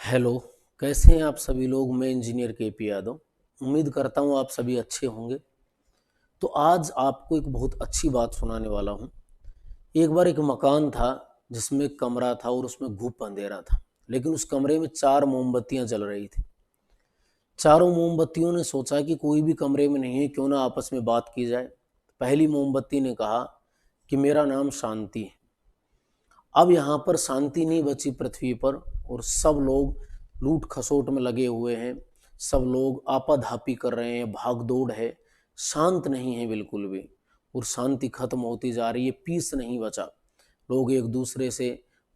Hello. कैसे हैं आप सभी लोग। मैं इंजीनियर केपी यादव। उम्मीद करता हूँ आप सभी अच्छे होंगे। तो आज आपको एक बहुत अच्छी बात सुनाने वाला हूँ। एक बार एक मकान था जिसमें एक कमरा था और उसमें घुप अंधेरा था, लेकिन उस कमरे में चार मोमबत्तियां जल रही थी। चारों मोमबत्तियों ने सोचा कि कोई भी कमरे में नहीं है, क्यों ना आपस में बात की जाए। पहली मोमबत्ती ने कहा कि मेरा नाम शांति है। अब यहाँ पर शांति नहीं बची पृथ्वी पर, और सब लोग लूट खसोट में लगे हुए हैं। सब लोग आपाधापी कर रहे हैं, भाग दौड़ है, शांत नहीं है बिल्कुल भी। और शांति खत्म होती जा रही है, पीस नहीं बचा। लोग एक दूसरे से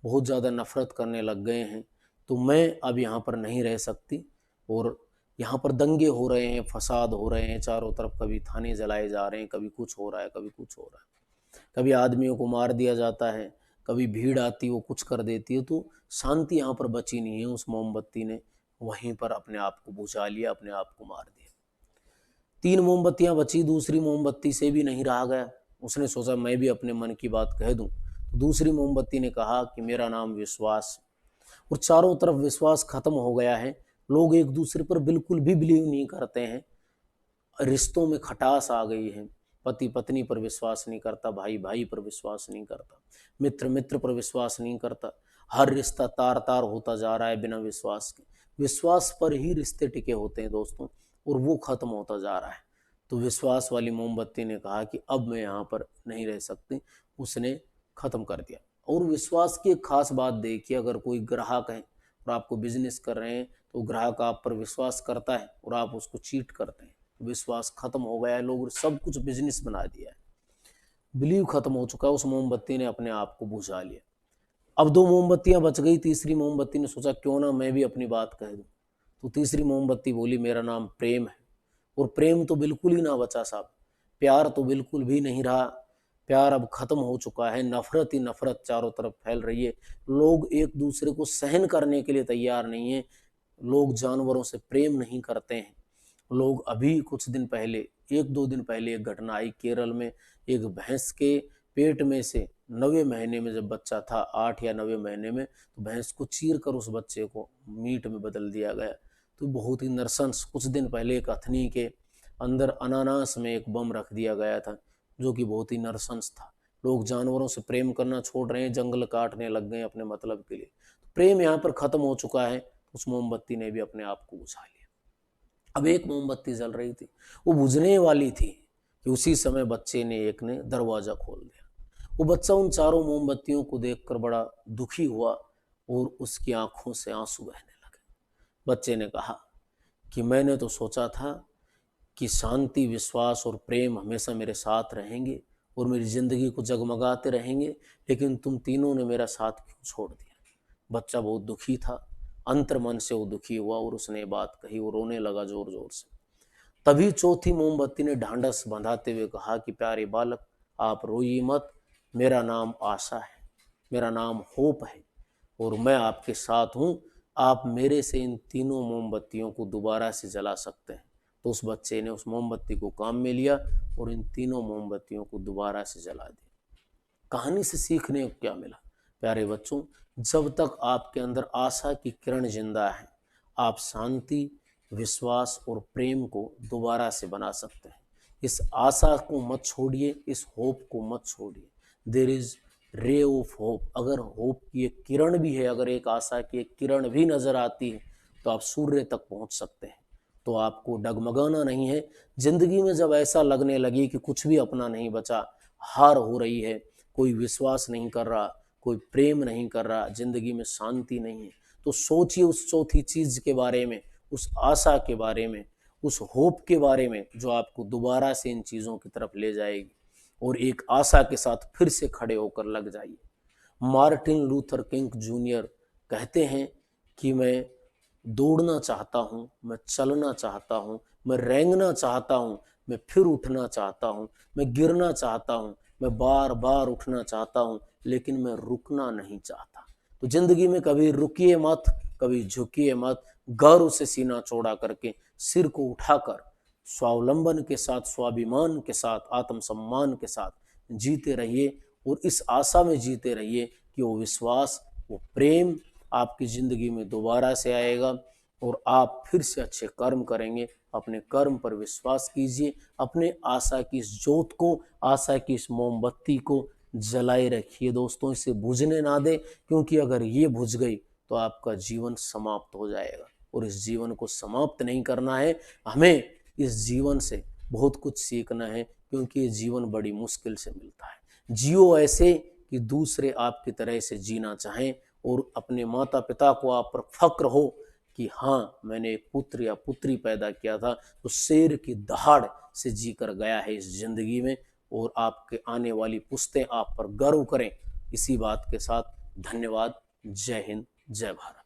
बहुत ज़्यादा नफरत करने लग गए हैं। तो मैं अब यहाँ पर नहीं रह सकती। और यहाँ पर दंगे हो रहे हैं, फसाद हो रहे हैं चारों तरफ। कभी थाने जलाए जा रहे हैं, कभी कुछ हो रहा है, कभी कुछ हो रहा है। कभी आदमियों को मार दिया जाता है, कभी भीड़ आती है वो कुछ कर देती है। तो शांति यहाँ पर बची नहीं है। उस मोमबत्ती ने वहीं पर अपने आप को बुझा लिया, अपने आप को मार दिया। तीन मोमबत्तियां बची, दूसरी मोमबत्ती से भी नहीं रहा गया। उसने सोचा मैं भी अपने मन की बात कह दूं। तो दूसरी मोमबत्ती ने कहा कि मेरा नाम विश्वास। और चारों तरफ विश्वास खत्म हो गया है। लोग एक दूसरे पर बिल्कुल भी बिलीव नहीं करते हैं। रिश्तों में खटास आ गई है। पति पत्नी पर विश्वास नहीं करता, भाई भाई पर विश्वास नहीं करता, मित्र मित्र पर विश्वास नहीं करता। हर रिश्ता तार तार होता जा रहा है बिना विश्वास के। विश्वास पर ही रिश्ते टिके होते हैं दोस्तों, और वो खत्म होता जा रहा है। तो विश्वास वाली मोमबत्ती ने कहा कि अब मैं यहाँ पर नहीं रह सकती। उसने खत्म कर दिया। और विश्वास की एक खास बात देखिए, अगर कोई ग्राहक है और आपको बिजनेस कर रहे हैं, तो ग्राहक आप पर विश्वास करता है और आप उसको चीट करते हैं, विश्वास खत्म हो गया है। लोग सब कुछ बिजनेस बना दिया है, बिलीव खत्म हो चुका है। उस मोमबत्ती ने अपने आप को बुझा लिया। अब दो मोमबत्तियां बच गई। तीसरी मोमबत्ती ने सोचा क्यों ना मैं भी अपनी बात कह दूं। तो तीसरी मोमबत्ती बोली मेरा नाम प्रेम है। और प्रेम तो बिल्कुल ही ना बचा साहब। प्यार तो बिल्कुल भी नहीं रहा। प्यार अब खत्म हो चुका है। नफरत ही नफरत चारों तरफ फैल रही है। लोग एक दूसरे को सहन करने के लिए तैयार नहीं है। लोग जानवरों से प्रेम नहीं करते हैं। लोग अभी कुछ दिन पहले, एक दो दिन पहले एक घटना आई केरल में। एक भैंस के पेट में से 9वें महीने में जब बच्चा था, 8 या 9वें महीने में, तो भैंस को चीर कर उस बच्चे को मीट में बदल दिया गया। तो बहुत ही नरसंस। कुछ दिन पहले एक अथनी के अंदर अनानास में एक बम रख दिया गया था, जो कि बहुत ही नरसंस था। लोग जानवरों से प्रेम करना छोड़ रहे हैं, जंगल काटने लग गए अपने मतलब के लिए। प्रेम यहाँ पर खत्म हो चुका है। उस मोमबत्ती ने भी अपने आप को बुझा लिया। अब एक मोमबत्ती जल रही थी, वो बुझने वाली थी कि उसी समय बच्चे ने एक ने दरवाजा खोल दिया। वो बच्चा उन चारों मोमबत्तियों को देखकर बड़ा दुखी हुआ और उसकी आंखों से आंसू बहने लगे। बच्चे ने कहा कि मैंने तो सोचा था कि शांति, विश्वास और प्रेम हमेशा मेरे साथ रहेंगे और मेरी जिंदगी को जगमगाते रहेंगे, लेकिन तुम तीनों ने मेरा साथ क्यों छोड़ दिया। बच्चा बहुत दुखी था। अंतर मन से वो दुखी हुआ और उसने बात कही। वो रोने लगा जोर जोर से। तभी चौथी मोमबत्ती ने ढांढस बंधाते हुए कहा कि प्यारे बालक, आप रोइए मत। मेरा नाम आशा है, मेरा नाम होप है, और मैं आपके साथ हूं। आप मेरे से इन तीनों मोमबत्तियों को दोबारा से जला सकते हैं। तो उस बच्चे ने उस मोमबत्ती को काम में लिया और इन तीनों मोमबत्तियों को दोबारा से जला दिया। कहानी से सीखने को क्या मिला प्यारे बच्चों। जब तक आपके अंदर आशा की किरण जिंदा है, आप शांति, विश्वास और प्रेम को दोबारा से बना सकते हैं। इस आशा को मत छोड़िए, इस होप को मत छोड़िए। There is ray of hope. अगर होप की एक किरण भी है, अगर एक आशा की एक किरण भी नजर आती है, तो आप सूर्य तक पहुंच सकते हैं। तो आपको डगमगाना नहीं है। जिंदगी में जब ऐसा लगने लगे कि कुछ भी अपना नहीं बचा, हार हो रही है, कोई विश्वास नहीं कर रहा, कोई प्रेम नहीं कर रहा, जिंदगी में शांति नहीं है, तो सोचिए उस चौथी चीज के बारे में, उस आशा के बारे में, उस होप के बारे में, जो आपको दोबारा से इन चीजों की तरफ ले जाएगी। और एक आशा के साथ फिर से खड़े होकर लग जाइए। मार्टिन लूथर किंग जूनियर कहते हैं कि मैं दौड़ना चाहता हूँ, मैं चलना चाहता हूँ, मैं रेंगना चाहता हूँ, मैं फिर उठना चाहता हूँ, मैं गिरना चाहता हूँ, मैं बार बार उठना चाहता हूँ, लेकिन मैं रुकना नहीं चाहता। तो जिंदगी में कभी रुकिए मत, कभी झुकिए मत। गर्व से सीना चौड़ा करके, सिर को उठाकर, स्वावलंबन के साथ, स्वाभिमान के साथ, आत्मसम्मान के साथ जीते रहिए। और इस आशा में जीते रहिए कि वो विश्वास, वो प्रेम आपकी ज़िंदगी में दोबारा से आएगा और आप फिर से अच्छे कर्म करेंगे। अपने कर्म पर विश्वास कीजिए, अपने आशा की इस ज्योत को, आशा की इस मोमबत्ती को जलाए रखिए दोस्तों, इसे बुझने ना दे, क्योंकि अगर ये बुझ गई तो आपका जीवन समाप्त हो जाएगा। और इस जीवन को समाप्त नहीं करना है, हमें इस जीवन से बहुत कुछ सीखना है, क्योंकि ये जीवन बड़ी मुश्किल से मिलता है। जियो ऐसे कि दूसरे आपकी तरह से जीना चाहें, और अपने माता पिता को आप पर फक्र हो कि हाँ, मैंने एक पुत्र या पुत्री पैदा किया था तो शेर की दहाड़ से जीकर गया है इस जिंदगी में, और आपके आने वाली पुश्तें आप पर गर्व करें। इसी बात के साथ धन्यवाद। जय हिंद, जय भारत।